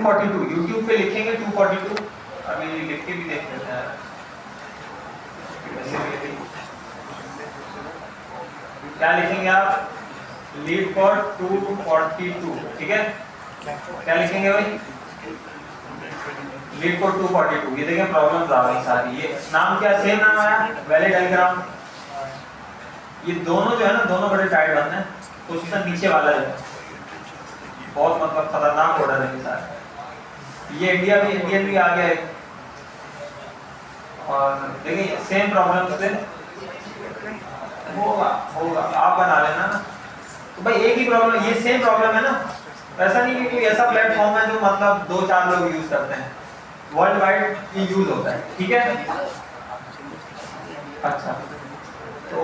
242 YouTube पे लिखेंगे 242, अभी लिख के भी देख लेते हैं। क्या लिखेंगे आप? लीड फॉर 242, ठीक है। क्या लिखेंगे भाई? Lead for 242। ये देखें प्रॉब्लम्स आ गई सारी। ये नाम क्या सेम नाम आया? Valley diagram. ये दोनों जो है ना, दोनों बड़े टाइट बनते हैं। पोजीशन नीचे वाला जो है बहुत मतलब खतरनाक ऑर्डर है ये सारे। ये इंडियन भी आ गया है। और देखिए सेम प्रॉब्लम से होगा आप बना लेना ना। तो भाई एक ही प्रॉब्लम, ये सेम प्रॉब्लम है ना। ऐसा नहीं कि कोई ऐसा प्लेटफॉर्म है जो मतलब 2-4 लोग यूज करते हैं, वर्ल्ड वाइड ये यूज होता है, ठीक है। अच्छा, तो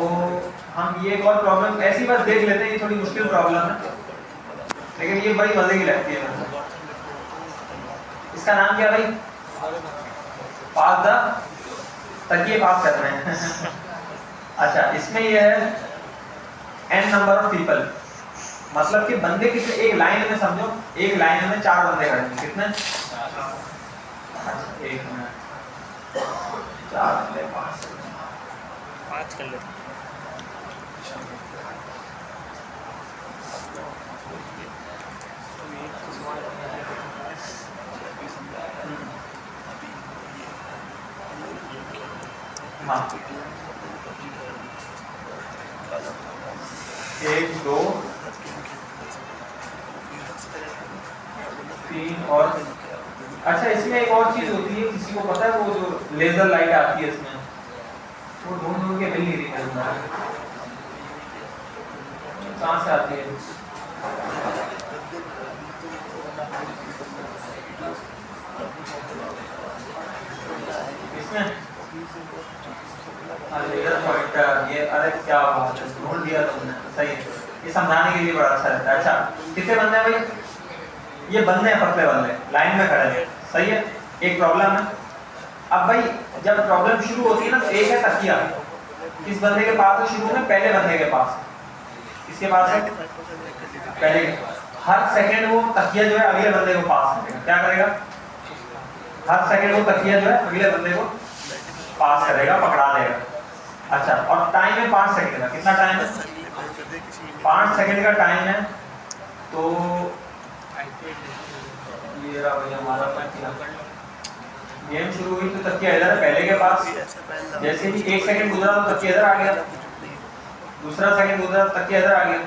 हम ये एक और प्रॉब्लम ऐसी बस देख लेते हैं। ये थोड़ी मुश्किल प्रॉब्लम है लेकिन ये बड़ी मजे की लगती है मतलब। इसका नाम क्या भाई? पास द तकिए पास कर रहे हैं। अच्छा, इसमें ये है n नंबर ऑफ पीपल, मतलब कि बंदे कितने, एक लाइन में समझो, एक लाइन में 4 बंदे खड़े हैं। कितने? एक मिनट, 4 बंदे 5 कर लेते। हाँ, 1 2 3 और अच्छा, इसमें एक और चीज होती है, किसी को पता है? वो जो लेजर लाइट आती है इसमें, वो ढूंढ के मिल नहीं रही है, कहाँ से आती है? इसमें लेजर पॉइंटर। ये अरे क्या बात है, ढूंढ दिया तुमने, सही है। ये समझाने के लिए बड़ा अच्छा रहता है। अच्छा, कितने बंदे हैं भाई? ये बंदे हैं पतले वाले, लाइन में खड़े हैं, सही है। एक प्रॉब्लम है। अब भाई जब प्रॉब्लम शुरू होती है ना, तो एक है तकिया। किस बंदे के पास है शुरू में? पहले बंदे के पास। किसके पास है? पहले। हर सेकंड वो तकिया जो है अगले बंदे को पास करेगा। क्या करेगा? हर सेकंड वो तकिया जो है अगले बंदे को पास करेगा, पकड़ा देगा। अच्छा, और टाइम है 5 सेकंड का। कितना टाइम है? 5 सेकंड का टाइम है। तो ये रहा भैया हमारा गेम शुरू हुई, तो तकिया इधर है पहले के पास। जैसे ही 1 सेकंड गुजरा तो तकिया इधर आ गया, दूसरा सेकंड गुजरा तकिया इधर आ गया,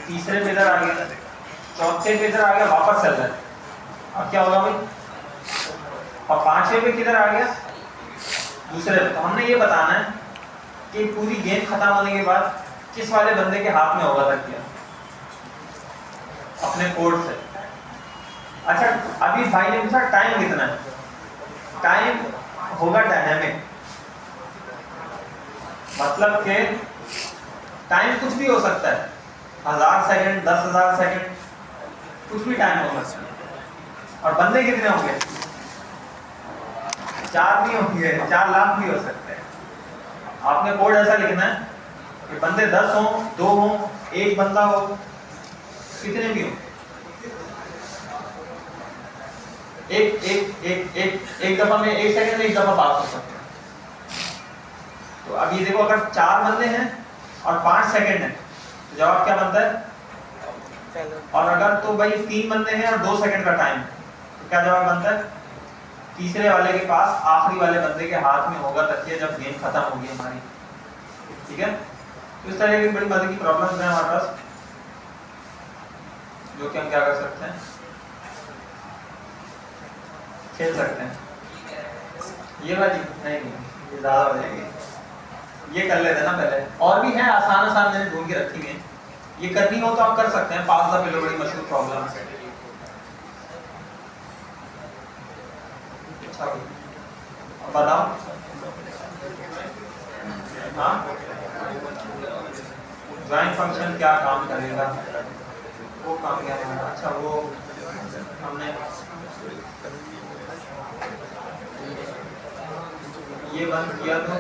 तीसरे पे इधर आ गया, चौथे पे इधर आ गया, वापस चल रहा है। अब क्या होगा भाई? और 5वें पे किधर आ गया? दूसरे पे। तो हमने ये बताना है कि पूरी गेम खत्म होने के बाद किस वाले बंदे के हाथ में होगा तकिया, अपने कोड से। अच्छा, अभी भाई ने पूछा टाइम कितना है? टाइम होगा डायनामिक, मतलब कि टाइम कुछ भी हो सकता है, 1000 सेकंड, 10,000 सेकंड, कुछ भी टाइम हो सकता है। और बंदे कितने होंगे? 4 भी होंगे, 4 लाख भी हो सकते हैं। आपने कोड ऐसा लिखना है कि बंदे 10 हो, 2 हो, 1 बंदा हो, कितने भी हो, एक दफा में 1 सेकंड में 1 दफा पास हो सकते हैं। तो अब ये देखो, अगर 4 बंदे हैं और 5 सेकंड है तो जवाब क्या बनता है? और अगर तो भाई 3 बंदे हैं और 2 सेकंड का टाइम, तो क्या जवाब बनता है? तीसरे वाले के पास, आखिरी वाले बंदे के हाथ में होगा तकिया जब गेम खत्म होगी हमारी, ठीक है। तो इस तरह की बड़ी मजे की प्रॉब्लम्स हैं हमारे पास, जो कि हम क्या कर सकते हैं, खेल सकते हैं। ये वाली नहीं, ये ज्यादा हो जाएगी, ये कर लेते हैं ना पहले। और भी है आसान आसान, मैंने ढूंढ के रखी हुई है, ये करनी हो तो आप कर सकते हैं। पास द पिलो बड़ी मशहूर प्रॉब्लम है। अच्छा बताओ, हाँ, ज्वाइन फंक्शन क्या काम करेगा? वो काम क्या है? अच्छा, वो हमने ये बंद किया तो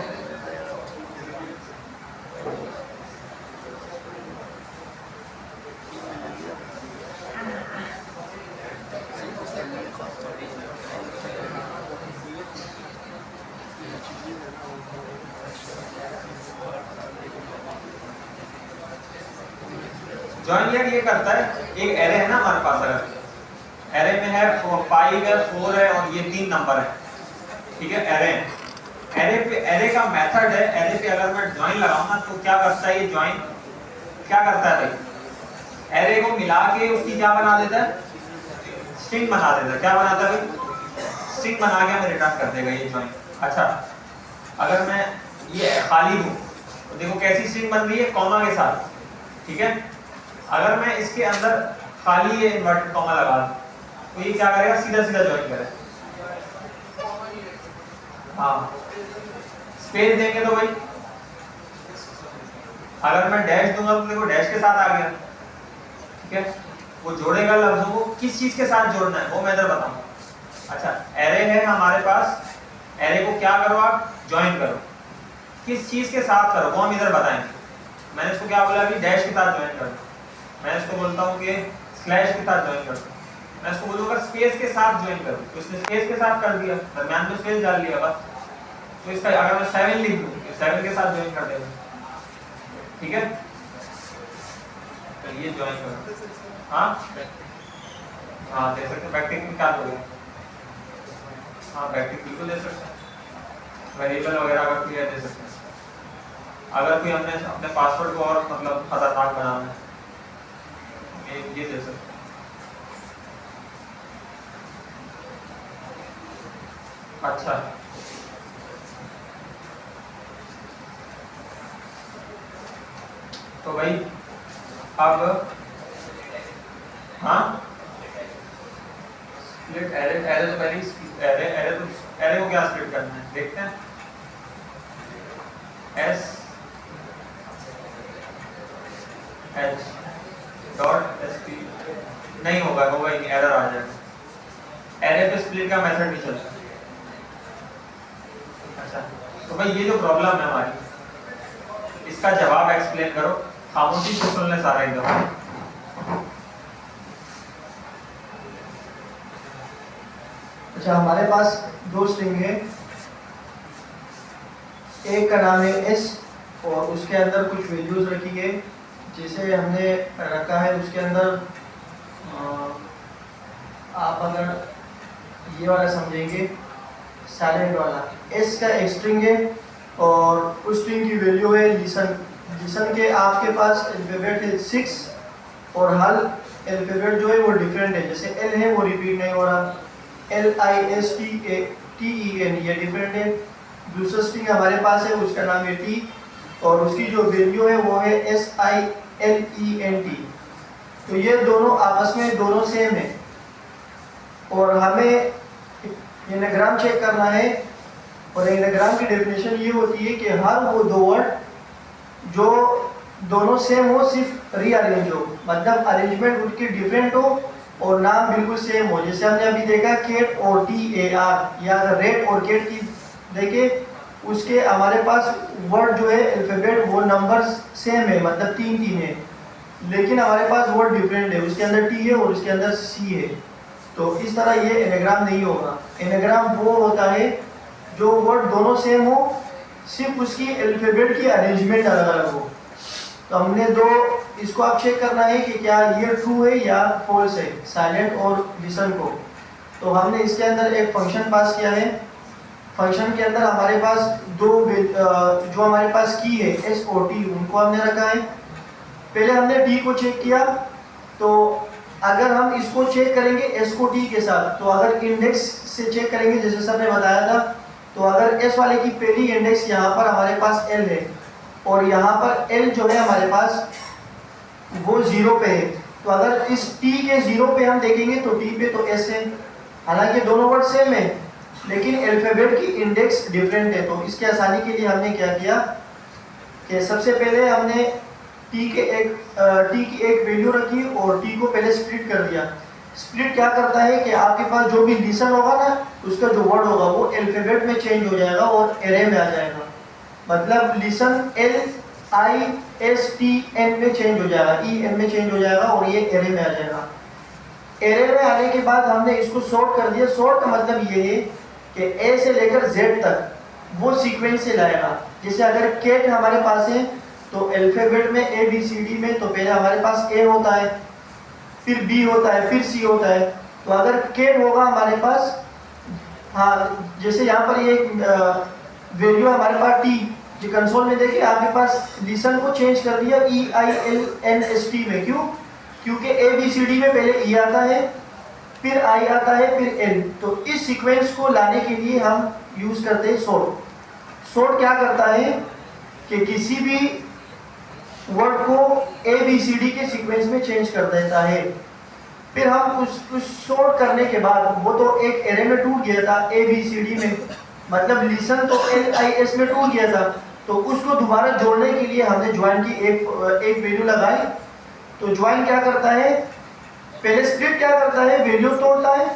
ज्वाइन यार ये करता है, एक एरे है ना हमारे पास, अगर एरे में है 5 है 4 है और ये 3 नंबर है, ठीक है, एरे एरे पे एरे का मेथड है, एरे पे अगर मैं ज्वाइन लगाऊंगा तो क्या करता है ये ज्वाइन, क्या करता है भाई, एरे को मिला के उसकी क्या बना देता है, स्ट्रिंग बना देता है। क्या बनाता है भाई, स्ट्रिंग बना के हमें रिटर्न कर देगा ये ज्वाइन। अच्छा अगर मैं ये खाली दूं तो देखो कैसी स्ट्रिंग बन रही है, कॉमा के साथ, ठीक है। अगर मैं इसके अंदर खाली ये इन्वर्टेड कॉमा लगा दूं तो ये क्या करेगा, सीधा सीधा ज्वाइन करेगा। हाँ स्पेस देंगे तो भाई, अगर मैं डैश दूंगा तो देखो डैश के साथ आ गया, ठीक है। वो जोड़ेगा लफ्जों को, किस चीज के साथ जोड़ना है वो मैं इधर बताऊंगा। अच्छा एरे है हमारे पास, एरे को क्या करो आप, ज्वाइन करो, किस चीज के साथ करो वो हम इधर बताएंगे। मैंने इसको क्या बोला अभी, डैश के साथ ज्वाइन करो, मैं इसको बोलता हूँ कि स्लैश के साथ ज्वाइन करो, मैं इसको बोलूँगा स्पेस के साथ ज्वाइन करो, तो इसने स्पेस के साथ कर दिया, दरम्यान में स्पेस डाल दिया बस। तो इसका अगर मैं 7 लिख दूँ तो 7 के साथ ज्वाइन कर देगा, ठीक है। तो ये ज्वाइन करो, हाँ हाँ दे सकते, बैकटिक में क्या दोगे, हाँ बैकटिक बिल्कुल दे सकते हैं, वेरिएबल वगैरह अगर कोई दे सकते हैं। अगर कोई हमने अपने पासवर्ड को और मतलब खतरनाक बनाना है ये दे सकते हैं। अच्छा तो भाई अब हाँ स्प्लिट एरे, एरे तो पहले एरे, एरे तो एरे को क्या स्प्लिट करना है देखते हैं। S H dot S P नहीं होगा, होगा ही नहीं, एरर आ जाएगा, एरे पे स्प्लिट का मेथड नहीं चलता। अच्छा तो भाई ये जो प्रॉब्लम है हमारी, इसका जवाब एक्सप्लेन करो, खामोशी से सुन ले सारा एकदम। अच्छा हमारे पास दो स्ट्रिंग है, एक का नाम है एस और उसके अंदर कुछ वैल्यूज रखी है, जिसे हमने रखा है उसके अंदर आप अगर ये वाला समझेंगे साइलेंट वाला, एस का एक स्ट्रिंग है और उस स्ट्रिंग की वैल्यू है लिसन। लिसन के आपके पास अल्फाबेट है 6 और हर अल्फाबेट जो है वो डिफरेंट है, जैसे एल है वो रिपीट नहीं हो रहा, LISTEN ये डिफरेंट है। दूसरा स्ट्रिंग हमारे पास है उसका नाम है टी और उसकी जो वैल्यू है वो है SILENT। तो ये दोनों आपस में दोनों सेम है और हमें एनाग्राम चेक करना है और एनाग्राम की डेफिनेशन ये होती है कि हर वो दो वर्ड जो दोनों सेम हो सिर्फ रीअरेंज हो, मतलब अरेंजमेंट उनकी डिफरेंट हो और नाम बिल्कुल सेम हो। जैसे हमने अभी देखा केट और TAR या रेट और केट की देखे, उसके हमारे पास वर्ड जो है अल्फाबेट वो नंबर सेम है, मतलब 3 है, लेकिन हमारे पास वर्ड डिफरेंट है, उसके अंदर टी है और उसके अंदर सी है। तो इस तरह ये एनाग्राम नहीं होगा। एनाग्राम वो होता है जो वर्ड दोनों सेम हो, सिर्फ उसकी अल्फाबेट की अरेंजमेंट अलग अलग हो। तो हमने दो, इसको आप चेक करना है कि क्या ये ट्रू है या फॉल्स है, साइलेंट और लिसन को। तो हमने इसके अंदर एक फंक्शन पास किया है, फंक्शन के अंदर हमारे पास दो जो हमारे पास की है एस और टी, उनको हमने रखा है। पहले हमने टी को चेक किया, तो अगर हम इसको चेक करेंगे एस को टी के साथ, तो अगर इंडेक्स से चेक करेंगे जैसे सर ने बताया था, तो अगर एस वाले की पहली इंडेक्स यहाँ पर हमारे पास एल है और यहाँ पर एल जो है हमारे पास वो 0 पे है, तो अगर इस टी के 0 पे हम देखेंगे तो टी पे तो एस है, हालांकि दोनों वर्ड सेम है लेकिन अल्फाबेट की इंडेक्स डिफरेंट है। तो इसके आसानी के लिए हमने क्या किया कि सबसे पहले हमने टी की एक वैल्यू रखी और टी को पहले स्प्लिट कर दिया। स्प्लिट क्या करता है कि आपके पास जो भी लिसन होगा ना, उसका जो वर्ड होगा वो अल्फाबेट में चेंज हो जाएगा और एरे में आ जाएगा, मतलब लिसन LISTN में चेंज हो जाएगा, EN में चेंज हो जाएगा और ये एरे में आ जाएगा। एरे में आने के बाद हमने इसको सॉर्ट कर दिया। सॉर्ट का मतलब ये है कि A से लेकर Z तक वो सीक्वेंस से लाएगा। जैसे अगर केट हमारे पास है तो अल्फाबेट में ABCD में तो पहले हमारे पास A होता है, फिर B होता है, फिर C होता है। तो अगर K होगा हमारे पास, हाँ जैसे यहाँ पर ये वैल्यू हमारे पास T, जो कंसोल में देखिए आपके पास लिसन को चेंज कर दिया EILNST में। क्यों? क्योंकि ABCD में पहले E आता है, फिर I आता है, फिर L। तो इस सीक्वेंस को लाने के लिए हम यूज करते हैं सॉर्ट। सॉर्ट क्या करता है कि किसी भी वर्ड को ABCD के सीक्वेंस में चेंज कर देता है। फिर हम उस सॉर्ट करने के बाद, वो तो एक एरे में टूट गया था ABCD में, मतलब लिसन तो LIS में टूट गया था, तो उसको दोबारा जोड़ने के लिए हमने ज्वाइन की एक वैल्यू लगाई। तो ज्वाइन क्या करता है, पहले स्प्लिट क्या करता है, वैल्यू तोड़ता है।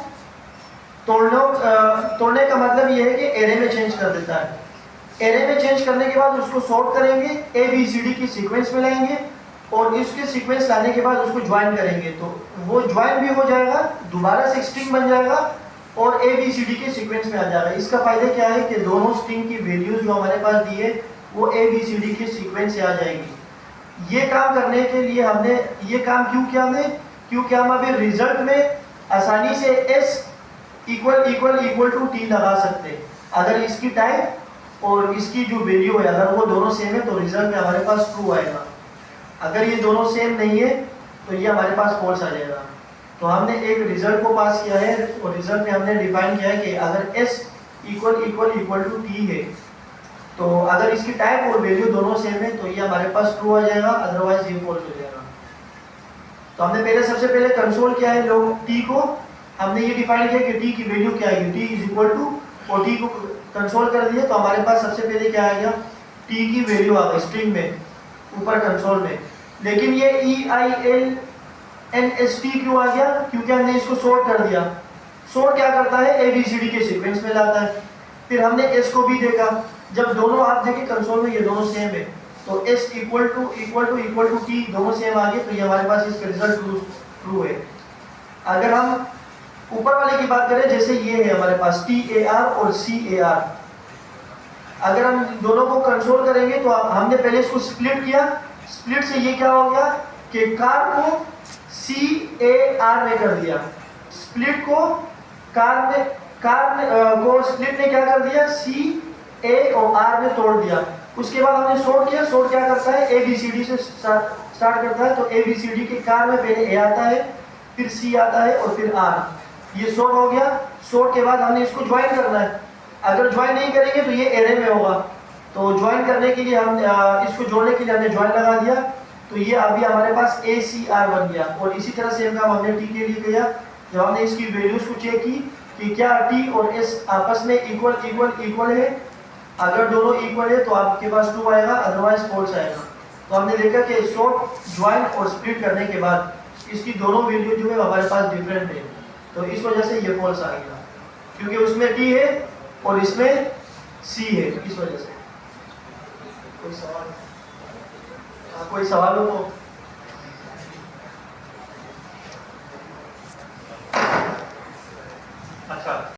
तोड़ने का मतलब ये है कि एरे में चेंज कर देता है। एरे में चेंज करने के बाद उसको सॉर्ट करेंगे, ABCD की सीक्वेंस में लाएंगे और इसके सीक्वेंस लाने के बाद उसको ज्वाइन करेंगे। तो वो ज्वाइन भी हो जाएगा, दोबारा से स्ट्रिंग बन जाएगा और ABCD के सीक्वेंस में आ जाएगा। इसका फायदा क्या है कि दोनों स्ट्रिंग की वैल्यूज जो हमारे पास दी है वो ABCD के सीक्वेंस से आ जाएगी। ये काम करने के लिए हमने ये काम क्यों किया हमने, क्योंकि हम अभी रिजल्ट में आसानी से S इक्वल टू T लगा सकते हैं। अगर इसकी टाइप और इसकी जो वैल्यू है अगर वो दोनों सेम है तो रिजल्ट में हमारे पास ट्रू आएगा। अगर ये दोनों सेम नहीं है तो ये हमारे पास फॉल्स आ जाएगा। तो हमने एक रिजल्ट को पास किया है और रिजल्ट में हमने डिफाइन किया है कि अगर S इक्वल टू T है तो अगर इसकी टाइप और वैल्यू दोनों सेम है तो ये हमारे पास ट्रू आ जाएगा, अदरवाइज ये फॉल्स हो जाएगा। तो हमने सबसे पहले कंसोल किया है लोग T को, हमने ये डिफाइन किया कि T की वैल्यू क्या आएगी, T इज इक्वल टू, और T को कंसोल कर दिया तो हमारे पास सबसे पहले क्या आ गया, T की वैल्यू आ गई स्ट्रिंग में ऊपर कंसोल में। लेकिन ये EILNST क्यों आ गया, क्योंकि हमने इसको सॉर्ट कर दिया। सॉर्ट क्या करता है, ABCD के सीक्वेंस में लाता है। फिर हमने S को भी देखा, जब दोनों आप देखें कंसोल में ये दोनों सेम है तो S इक्वल टू T दोनों सेम आ गए तो ये हमारे पास इसका रिजल्ट ट्रू है। अगर हम ऊपर वाले की बात करें, जैसे ये है हमारे पास TAR और CAR, अगर हम दोनों को कंसोल करेंगे तो हमने पहले इसको स्प्लिट किया। स्प्लिट से ये क्या हो गया कि कार को CAR में कर दिया, स्प्लिट को को स्प्लिट ने क्या कर दिया, CA और R में तोड़ दिया। उसके बाद हमने सॉर्ट किया। सॉर्ट क्या करता है, ABCD से स्टार्ट करता है। तो ABCD के कार में पहले A आता है, फिर C आता है और फिर R। ये सॉर्ट हो गया। सॉर्ट के बाद हमने इसको ज्वाइन करना है। अगर ज्वाइन नहीं करेंगे तो ये एरे में होगा, तो ज्वाइन करने के लिए हम इसको जोड़ने के लिए हमने ज्वाइन लगा दिया। तो ये अभी हमारे पास ACR बन गया। और इसी तरह सेम काम हमने T के लिए किया, जब हमने इसकी वैल्यूज को चेक की कि क्या T और S आपस में इक्वल है। अगर दोनों इक्वल है तो आपके पास ट्रू आएगा, अदरवाइज फॉल्स आएगा। तो हमने देखा कि सॉर्ट, ज्वाइन और स्प्लिट करने के बाद इसकी दोनों वैल्यू जो है हमारे पास डिफरेंट है, तो इस वजह से ये फॉल्स आ गया, क्योंकि उसमें T है और इसमें C है, इस वजह से। कोई सवाल हो तो